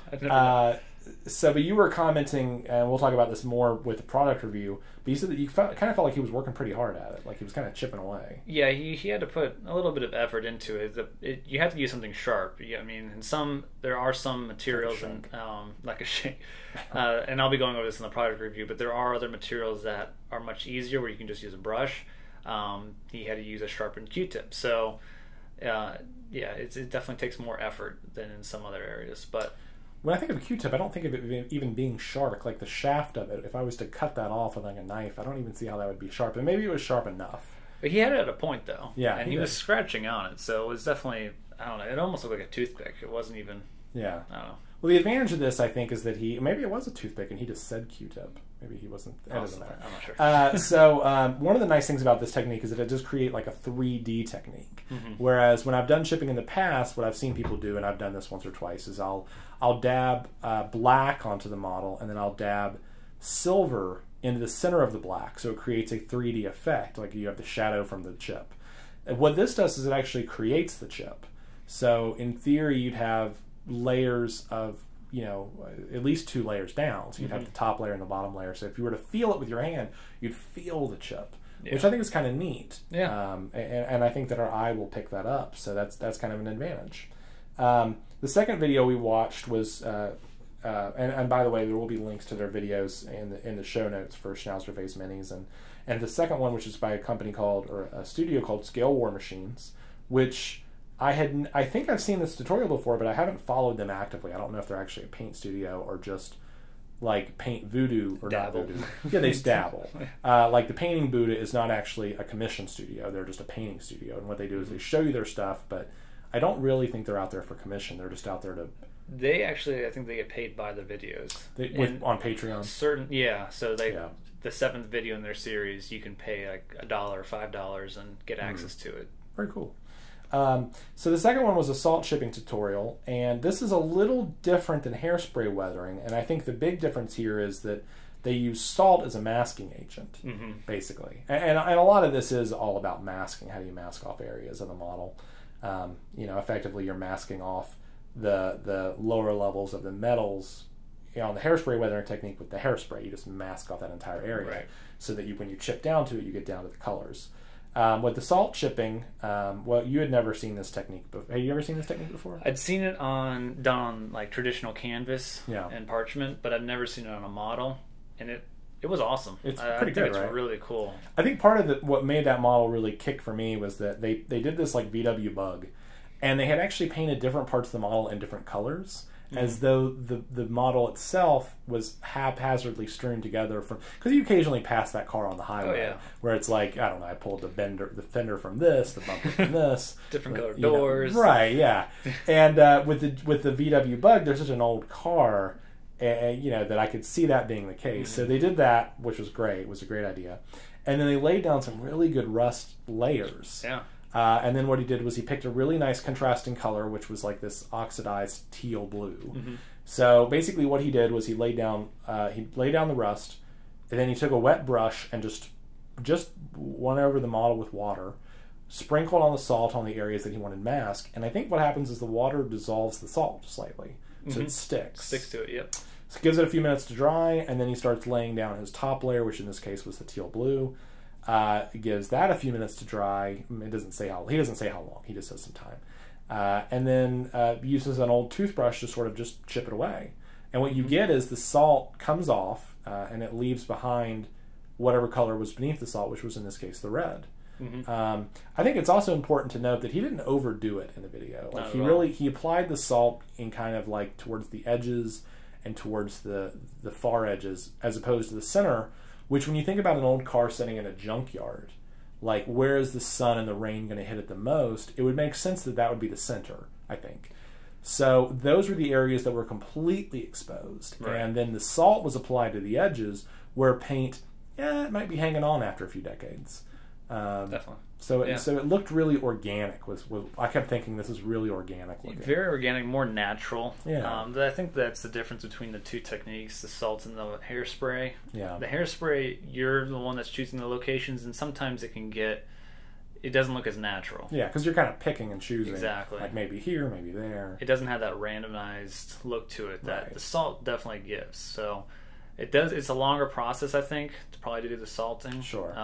But you were commenting, and we'll talk about this more with the product review, but you said that you kind of felt like he was working pretty hard at it, like he was kind of chipping away. Yeah, he had to put a little bit of effort into it. You have to use something sharp. I mean, there are some materials, like a shank, and I'll be going over this in the product review, but there are other materials that are much easier where you can just use a brush. He had to use a sharpened Q-tip. So, it definitely takes more effort than in some other areas, but... When I think of a Q-tip, I don't think of it even being sharp. Like the shaft of it, if I was to cut that off with like a knife, I don't even see how that would be sharp. And maybe it was sharp enough. But he had it at a point, though. Yeah, and he was scratching on it, so it was definitely, I don't know, it almost looked like a toothpick. It wasn't even, I don't know. Well, the advantage of this, I think, is that maybe it was a toothpick and he just said Q-tip. Maybe he wasn't. It doesn't matter. I'm not sure. One of the nice things about this technique is that it does create like a 3D technique. Mm-hmm. Whereas when I've done chipping in the past, what I've seen people do, and I've done this once or twice, is I'll dab black onto the model, and then I'll dab silver into the center of the black, so it creates a 3D effect, like you have the shadow from the chip. And what this does is it actually creates the chip. So in theory, you'd have layers of, at least 2 layers down. So you'd have the top layer and the bottom layer. So if you were to feel it with your hand, you'd feel the chip, which I think is kind of neat. Yeah. And I think that our eye will pick that up. So that's kind of an advantage. The second video we watched was, and by the way, there will be links to their videos in the show notes for Schnauzer Vase Minis. And the second one, which is by a studio called Scale War Machines, which I think I've seen this tutorial before, but I haven't followed them actively. I don't know if they're actually a paint studio or just like Paint Voodoo or dabble. Not Voodoo. Yeah, they dabble. Like the Painting Buddha is not actually a commission studio. They're just a painting studio. And what they do is they show you their stuff, but I don't really think they're out there for commission. They're just out there to... They actually, I think they get paid by the videos. On Patreon? So the 7th video in their series, you can pay like $1 or $5 and get access to it. Very cool. So the second one was a salt chipping tutorial, and this is a little different than hairspray weathering, and I think the big difference here is that they use salt as a masking agent, basically. And a lot of this is all about masking. How do you mask off areas of the model? Effectively you're masking off the lower levels of the metals. On the hairspray weathering technique with the hairspray, you just mask off that entire area, so that when you chip down to it, you get down to the colors. With the salt chipping, you had never seen this technique before. Had you ever seen this technique before? I'd seen it done on like traditional canvas and parchment, but I've never seen it on a model, and it was awesome. It's pretty good, right? It's really cool. I think part of what made that model really kick for me was that they did this like VW bug, and they had actually painted different parts of the model in different colors. As though the model itself was haphazardly strewn together because you occasionally pass that car on the highway where it's like, I don't know, I pulled the fender from this, the bumper from this, different colored doors, right? Yeah, and with the VW Bug, there's such an old car, that I could see that being the case. So they did that, which was great. It was a great idea, and then they laid down some really good rust layers. Yeah. And then what he did was he picked a really nice contrasting color, which was like this oxidized teal blue. So basically what he did was he laid down the rust, and then he took a wet brush and just went over the model with water, sprinkled on the salt on the areas that he wanted masked, and I think what happens is the water dissolves the salt slightly, so it sticks. Sticks to it, yep. So it gives it a few minutes to dry, and then he starts laying down his top layer, which in this case was the teal blue. It gives that a few minutes to dry. It doesn't say how. He doesn't say how long. He just says some time, and then uses an old toothbrush to sort of just chip it away. And what you get is the salt comes off, and it leaves behind whatever color was beneath the salt, which was in this case the red. I think it's also important to note that he didn't overdo it in the video. Like he applied the salt in kind of like towards the edges and towards the far edges, as opposed to the center. Which, when you think about an old car sitting in a junkyard, like where is the sun and the rain going to hit it the most, it would make sense that would be the center, I think. So those were the areas that were completely exposed. Right. And then the salt was applied to the edges where paint, it might be hanging on after a few decades. Definitely. So it looked really organic. I kept thinking this is really organic looking. Very organic, more natural. Yeah. I think that's the difference between the two techniques, the salt and the hairspray. Yeah. The hairspray, you're the one that's choosing the locations, and sometimes it it doesn't look as natural. Yeah, because you're kind of picking and choosing. Exactly. Like maybe here, maybe there. It doesn't have that randomized look to it that Right. the salt definitely gives. So it does. It's a longer process, I think, to probably do the salting. Sure.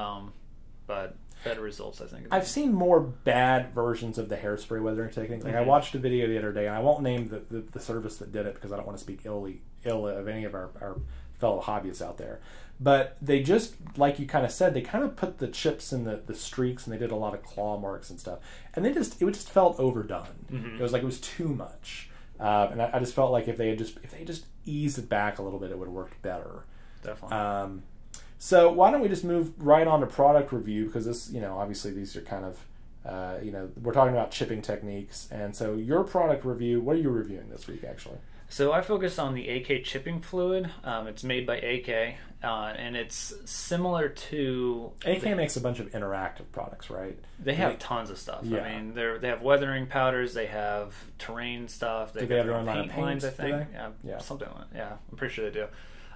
But better results, I think. I've seen more bad versions of the hairspray weathering technique. Like I watched a video the other day, and I won't name the service that did it because I don't want to speak ill of any of our fellow hobbyists out there. But they just, like you kind of said, they kind of put the chips in the streaks, and they did a lot of claw marks and stuff. And it just felt overdone. Mm-hmm. It was like it was too much. And I just felt like if they just eased it back a little bit, it would have worked better. Definitely. So why don't we just move right on to product review, because this, obviously these are kind of, we're talking about chipping techniques. And so your product review, what are you reviewing this week, actually? So I focused on the AK chipping fluid. It's made by AK, and it's similar to... AK makes a bunch of interactive products, right? They have tons of stuff. Yeah. I mean, they have weathering powders, they have terrain stuff, Do they have their own line of paint, lines, I think. do they? Yeah, something like that. Yeah, I'm pretty sure they do.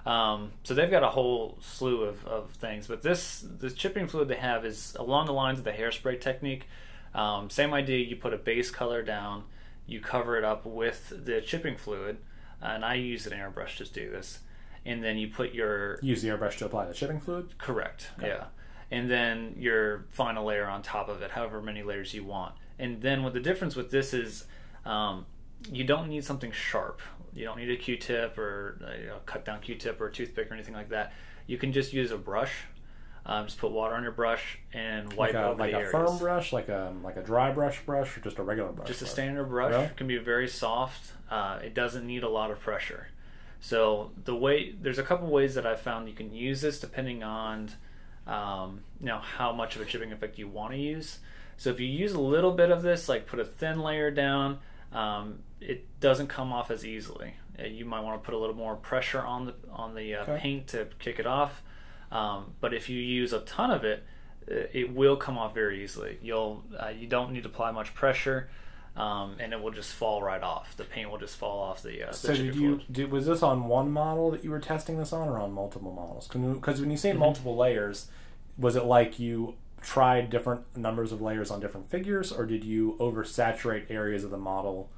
So they've got a whole slew of things, but this chipping fluid they have is along the lines of the hairspray technique. Same idea. You put a base color down, you cover it up with the chipping fluid, and I use an airbrush to do this. And then you put your... Use the airbrush to apply the chipping fluid? Correct. Okay. Yeah. And then your final layer on top of it, however many layers you want. And then what the difference with this is, you don't need something sharp. You don't need a Q-tip or cut down Q-tip or a toothpick or anything like that. You can just use a brush. Just put water on your brush and wipe over the areas. Like a firm brush, like a dry brush, or just a regular brush? Just a standard brush. Really? It can be very soft. It doesn't need a lot of pressure. So there's a couple ways that I've found you can use this depending on how much of a chipping effect you want to use. So if you use a little bit of this, like put a thin layer down, it doesn't come off as easily. You might want to put a little more pressure on the paint to kick it off. But if you use a ton of it, it will come off very easily. You don't need to apply much pressure, and it will just fall right off. The paint will just fall off the. So was this on one model that you were testing this on, or on multiple models? Because when you say multiple layers, was it like you tried different numbers of layers on different figures, or did you oversaturate areas of the model?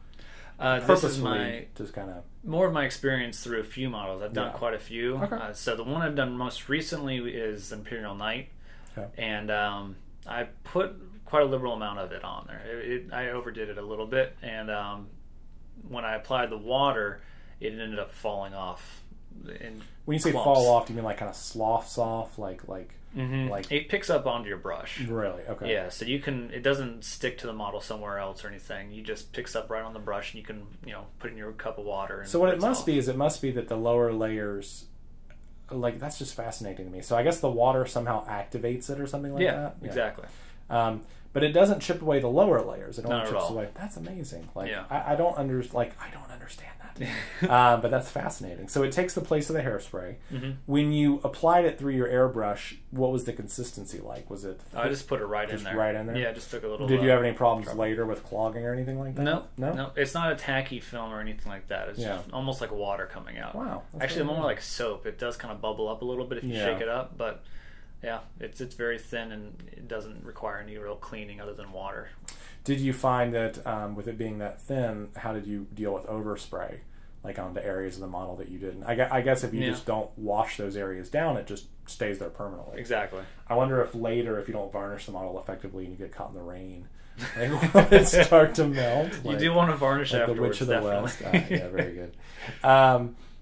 This is my just kind of more of my experience through a few models. I've done quite a few. Okay. So the one I've done most recently is Imperial Knight, and I put quite a liberal amount of it on there. I overdid it a little bit, and when I applied the water, it ended up falling off. When you say clumps. fall off, do you mean like kind of sloughs off, like it picks up onto your brush. Really? Okay. Yeah, so it doesn't stick to the model somewhere else or anything. You just picks up right on the brush, and you can put it in your cup of water. And so what it must be is that the lower layers, like, that's just fascinating to me. So I guess the water somehow activates it or something like that. Yeah, exactly. But it doesn't chip away the lower layers. It only Not at chips all. away. That's amazing. Like Yeah. I don't understand that. But that's fascinating. So it takes the place of the hairspray. Mm-hmm. When you applied it through your airbrush, what was the consistency like? Was it? I just put it right in there. Right in there. Yeah, just took a little. Did you have any problems later with clogging or anything like that? No. It's not a tacky film or anything like that. It's just almost like water coming out. Wow. Actually, more like soap. It does kind of bubble up a little bit if you shake it up, but yeah, it's very thin and it doesn't require any real cleaning other than water. Did you find that with it being that thin, how did you deal with overspray, like onto areas of the model that you didn't? I guess if you just don't wash those areas down, it just stays there permanently. Exactly. I wonder if later, if you don't varnish the model effectively and you get caught in the rain, like, will it start to melt? You do want to varnish like afterwards, the Witch of the definitely. West. Yeah, very good.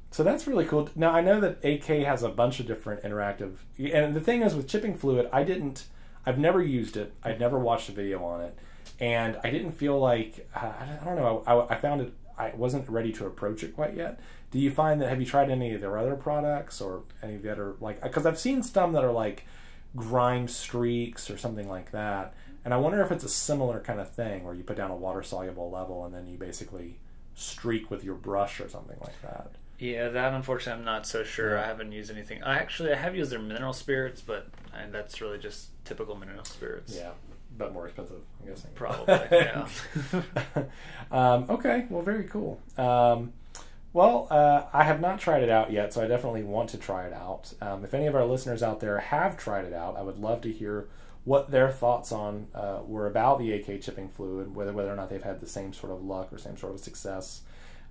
So that's really cool. Now, I know that AK has a bunch of different interactive... And the thing is, with chipping fluid, I've never used it. I'd never watched a video on it. And I didn't feel like... I don't know. I found it... I wasn't ready to approach it quite yet. Do you find that... Have you tried any of their other products or any of the other... Because I've seen some that are like grime streaks or something like that. And I wonder if it's a similar kind of thing where you put down a water-soluble level and then you basically streak with your brush or something like that. Yeah, that unfortunately I'm not so sure. Yeah. I haven't used anything. I have used their mineral spirits, but that's really just typical mineral spirits. Yeah, but more expensive, I'm guessing. Probably, yeah. Okay, well, very cool. Well, I have not tried it out yet, so I definitely want to try it out. If any of our listeners out there have tried it out, I would love to hear what their thoughts on were about the AK chipping fluid, whether or not they've had the same sort of luck or same sort of success.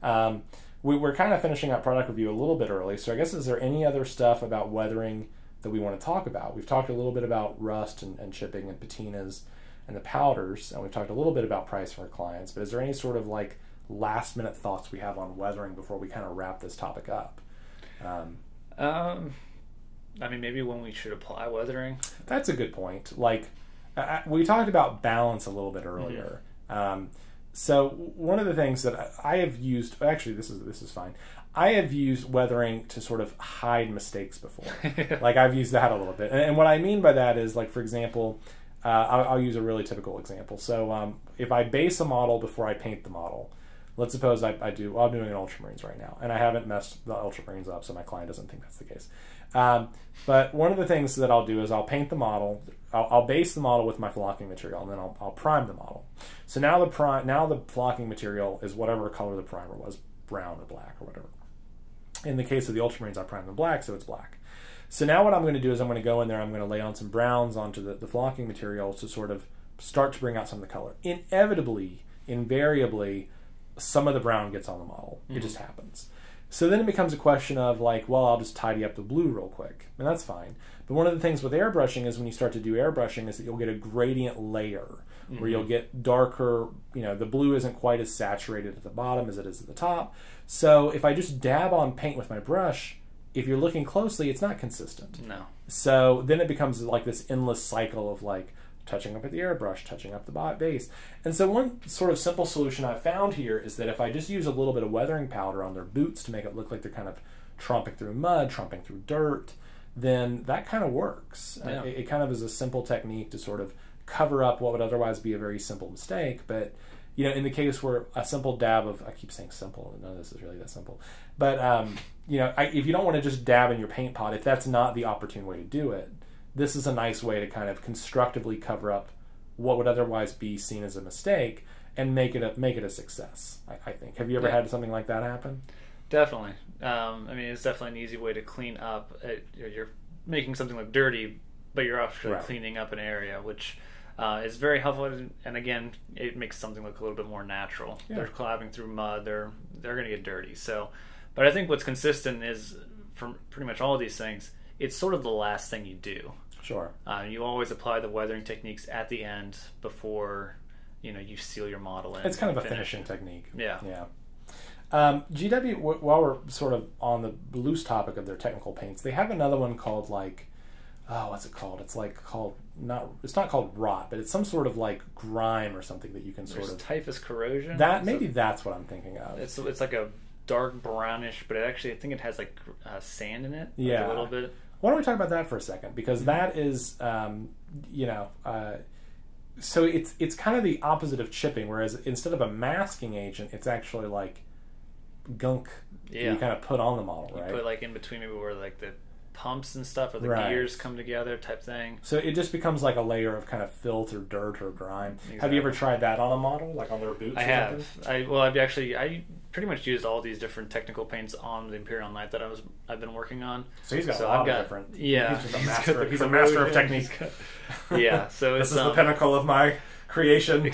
We're kind of finishing up product review a little bit early, so I guess is there any other stuff about weathering that we want to talk about? We've talked a little bit about rust and chipping and patinas and the powders, and we've talked a little bit about price for our clients, but is there any sort of like last minute thoughts we have on weathering before we kind of wrap this topic up? I mean, maybe when we should apply weathering. That's a good point. Like, we talked about balance a little bit earlier. So one of the things that I have used, actually this is fine. I have used weathering to sort of hide mistakes before. Like, I've used that a little bit. And what I mean by that is, like, for example, I'll use a really typical example. So if I base a model before I paint the model, let's suppose I'm doing an Ultramarines right now, and I haven't messed the Ultramarines up, so my client doesn't think that's the case. But one of the things that I'll do is I'll paint the model, I'll base the model with my flocking material, and then I'll prime the model. So now the flocking material is whatever color the primer was, brown or black or whatever. In the case of the Ultramarines, I primed them black, so it's black. So now what I'm going to do is I'm going to go in there, I'm going to lay on some browns onto the flocking material to sort of start to bring out some of the color. Invariably, some of the brown gets on the model. It just happens. So then it becomes a question of like, well, I'll just tidy up the blue real quick, and that's fine. But one of the things with airbrushing is when you start to do airbrushing is that you'll get a gradient layer where you'll get darker, the blue isn't quite as saturated at the bottom as it is at the top. So if I just dab on paint with my brush, if you're looking closely, it's not consistent. No. So then it becomes like this endless cycle of like touching up at the airbrush, touching up the base. And so one sort of simple solution I've found here is that if I just use a little bit of weathering powder on their boots to make it look like they're kind of tromping through mud, tromping through dirt, then that kind of works. Yeah. It kind of is a simple technique to sort of cover up what would otherwise be a very simple mistake. But, in the case where a simple dab of, I keep saying simple, none of this is really that simple. But, if you don't want to just dab in your paint pot, if that's not the opportune way to do it, this is a nice way to kind of constructively cover up what would otherwise be seen as a mistake and make it a success, I think. Have you ever had something like that happen? Definitely. It's definitely an easy way to clean up. You're making something look dirty, but you're actually cleaning up an area, which is very helpful. And again, it makes something look a little bit more natural. Yeah. They're collabing through mud. They're going to get dirty. So, but I think what's consistent is, for pretty much all of these things, it's sort of the last thing you do. Sure. You always apply the weathering techniques at the end before you seal your model in. It's kind of a finishing technique. Yeah. GW, while we're sort of on the loose topic of their technical paints, they have another one called what's it called? It's it's not called rot, but it's some sort of like grime or something that you can sort of typhus corrosion. That's what I'm thinking of. It's like a dark brownish, but I think it has like sand in it. Yeah, a little bit. Why don't we talk about that for a second? Because that is, so it's kind of the opposite of chipping. Whereas instead of a masking agent, it's actually like gunk that you kind of put on the model, right? You put like in between maybe where like the pumps and stuff or the gears come together type thing. So it just becomes like a layer of kind of filth or dirt or grime. Exactly. Have you ever tried that on a model, like on their boots? I have. I pretty much used all these different technical paints on the Imperial Knight that I've been working on. So he's got a lot of different. Yeah, he's a master of technique. Yeah, so this is the pinnacle of my creation.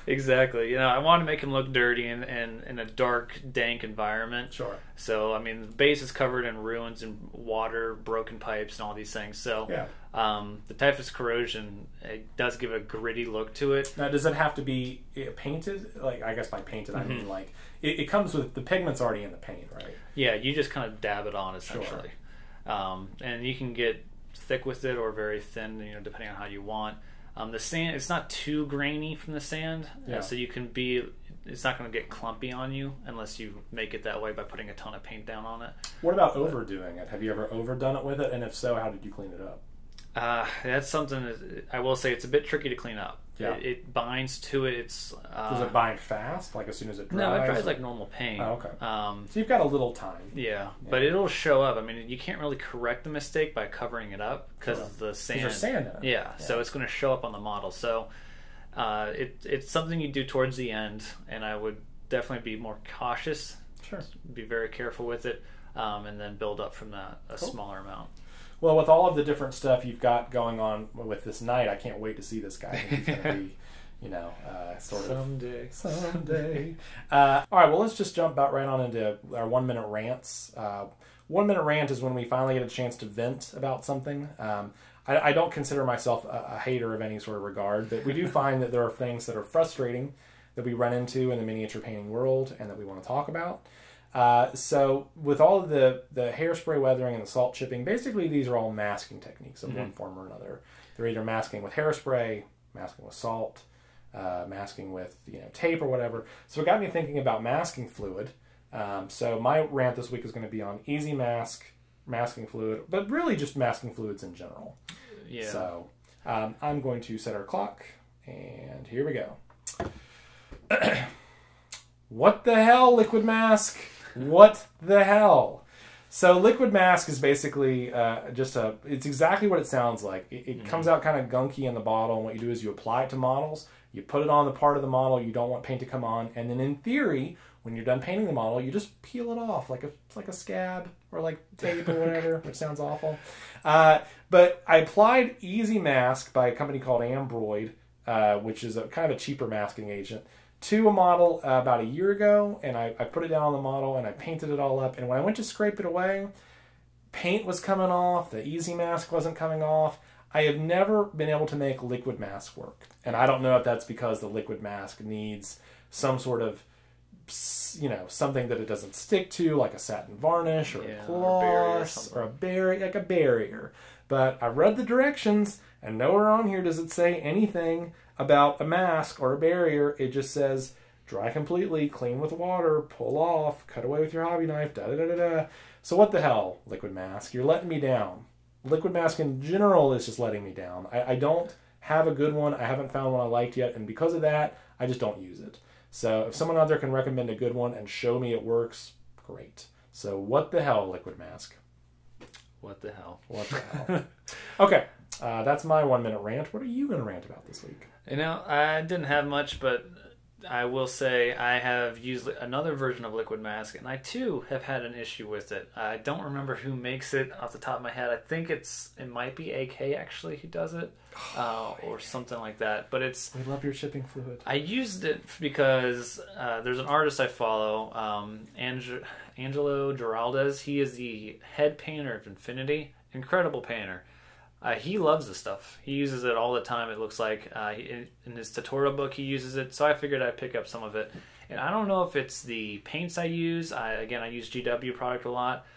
Exactly. I want to make him look dirty in a dark, dank environment. Sure. So, the base is covered in ruins and water, broken pipes, and all these things. So, the typhus corrosion, it does give a gritty look to it. Now, does it have to be painted? Like, I guess by painted, I mean like it comes with the pigments already in the paint, right? Yeah, you just kind of dab it on essentially, and you can get thick with it or very thin, depending on how you want. The sand, it's not too grainy from the sand, so you can it's not going to get clumpy on you unless you make it that way by putting a ton of paint down on it. What about overdoing it? Have you ever overdone it with it? And if so, how did you clean it up? That's something that I will say it's a bit tricky to clean up. Yeah. It binds to it. Does it bind fast, like as soon as it dries? No, it dries like normal paint. Oh, okay. So you've got a little time. Yeah, but it'll show up. You can't really correct the mistake by covering it up because of the sand. There's sand in it. Yeah, so it's going to show up on the model. So it's something you do towards the end, and I would definitely be more cautious Sure. Be very careful with it, and then build up from that a smaller amount. Well, with all of the different stuff you've got going on with this night, I can't wait to see this guy. I think he's going to be, sort of someday. All right, well, let's just jump about right on into our 1 minute rants. 1 minute rant is when we finally get a chance to vent about something. I don't consider myself a hater of any sort of regard, but we do find that there are things that are frustrating that we run into in the miniature painting world and that we want to talk about. So with all of the hairspray weathering and the salt chipping, basically these are all masking techniques of one form or another. They're either masking with hairspray, masking with salt, masking with tape or whatever. So it got me thinking about masking fluid. So my rant this week is going to be on Easy Mask, masking fluid, but really just masking fluids in general. Yeah. So I'm going to set our clock, and here we go. What the hell, Liquid Mask? What the hell? So Liquid Mask is basically it's exactly what it sounds like. It comes out kind of gunky in the bottle, and what you do is you apply it to models, you put it on the part of the model you don't want paint to come on, and then in theory, when you're done painting the model, you just peel it off like a scab or like tape or whatever, which sounds awful. But I applied Easy Mask by a company called Ambroid, which is a kind of a cheaper masking agent, to a model about a year ago, and I put it down on the model and I painted it all up, and when I went to scrape it away, paint was coming off, the Easy Mask wasn't coming off. I have never been able to make Liquid Mask work, and I don't know if that's because the Liquid Mask needs some sort of something that it doesn't stick to, like a satin varnish or a gloss or a barrier, like a barrier. But I read the directions, and nowhere on here does it say anything about a mask or a barrier. It just says dry completely, clean with water, pull off, cut away with your hobby knife, da-da-da-da-da. So what the hell, Liquid Mask? You're letting me down. Liquid Mask in general is just letting me down. I don't have a good one. I haven't found one I liked yet, and because of that, I just don't use it. So if someone out there can recommend a good one and show me it works, great. So what the hell, Liquid Mask? What the hell? What the hell? Okay, that's my 1 minute rant. What are you going to rant about this week? I didn't have much, but I will say I have used another version of Liquid Mask, and I too have had an issue with it. I don't remember who makes it off the top of my head. I think it might be AK actually who does it, or something like that. But we love your chipping fluid. I used it because there's an artist I follow, Angelo Giraldez. He is the head painter of Infinity. Incredible painter. He loves this stuff. He uses it all the time, it looks like. In his tutorial book, he uses it, so I figured I'd pick up some of it. And I don't know if it's the paints I use. I use GW product a lot.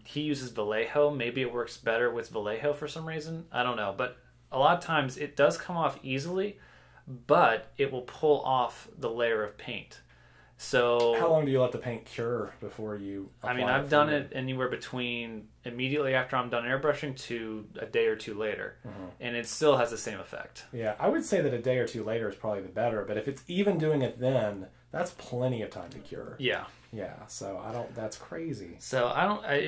He uses Vallejo. Maybe it works better with Vallejo for some reason. I don't know. But a lot of times, it does come off easily, but it will pull off the layer of paint. So how long do you let the paint cure before you apply it? I've done it anywhere between immediately after I'm done airbrushing to a day or two later, and it still has the same effect. Yeah, I would say that a day or two later is probably the better, but if it's even doing it then, that's plenty of time to cure. Yeah. Yeah, so that's crazy. So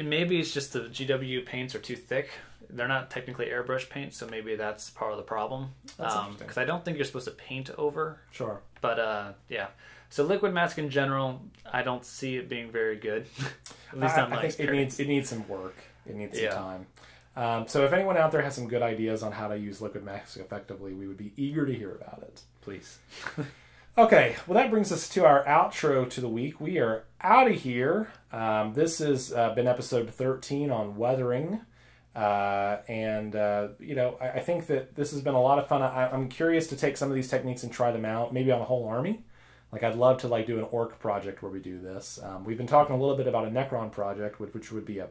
maybe it's just the GW paints are too thick. They're not technically airbrush paint, so maybe that's part of the problem. That's interesting. Because I don't think you're supposed to paint over. Sure. But, yeah. So Liquid Mask in general, I don't see it being very good. At least not my experience. It needs some work. It needs some time. So if anyone out there has some good ideas on how to use Liquid Mask effectively, we would be eager to hear about it. Please. Okay, well that brings us to our outro to the week. We are out of here. This has been episode 13 on weathering. I think that this has been a lot of fun. I'm curious to take some of these techniques and try them out, maybe on a whole army. Like I'd love to do an orc project where we do this. We've been talking a little bit about a Necron project, which would be a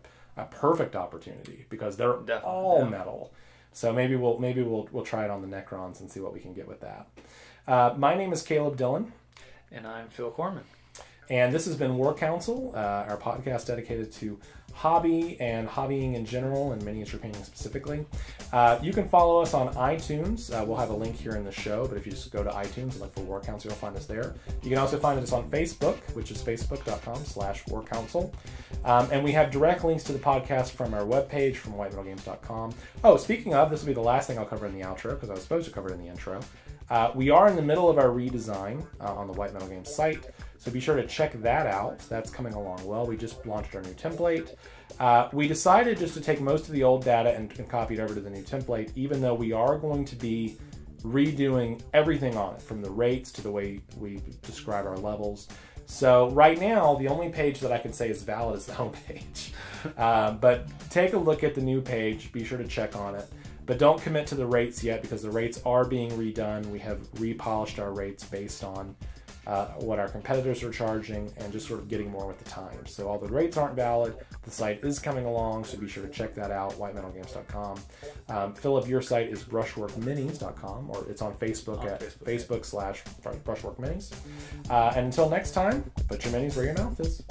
perfect opportunity because they're all metal. So maybe we'll try it on the Necrons and see what we can get with that. My name is Caleb Dillon, and I'm Phil Corman, and this has been War Council, our podcast dedicated to hobby and hobbying in general and miniature painting specifically. You can follow us on iTunes. We'll have a link here in the show, but if you just go to iTunes and look for War Council, you'll find us there. You can also find us on Facebook, which is facebook.com/War Council. And we have direct links to the podcast from our webpage, from whitemetalgames.com. Oh, speaking of, this will be the last thing I'll cover in the outro, because I was supposed to cover it in the intro. We are in the middle of our redesign on the White Metal Games site, so be sure to check that out. That's coming along well. We just launched our new template. We decided just to take most of the old data and copy it over to the new template, even though we are going to be redoing everything on it, from the rates to the way we describe our levels. So right now, the only page that I can say is valid is the home page. But take a look at the new page. Be sure to check on it. But don't commit to the rates yet, because the rates are being redone. We have repolished our rates based on what our competitors are charging and just sort of getting more with the times. So all the rates aren't valid. The site is coming along, so be sure to check that out, whitemetalgames.com. Philip, your site is brushworkminis.com, or it's on Facebook at Facebook/brushworkminis. And until next time, put your minis where your mouth is.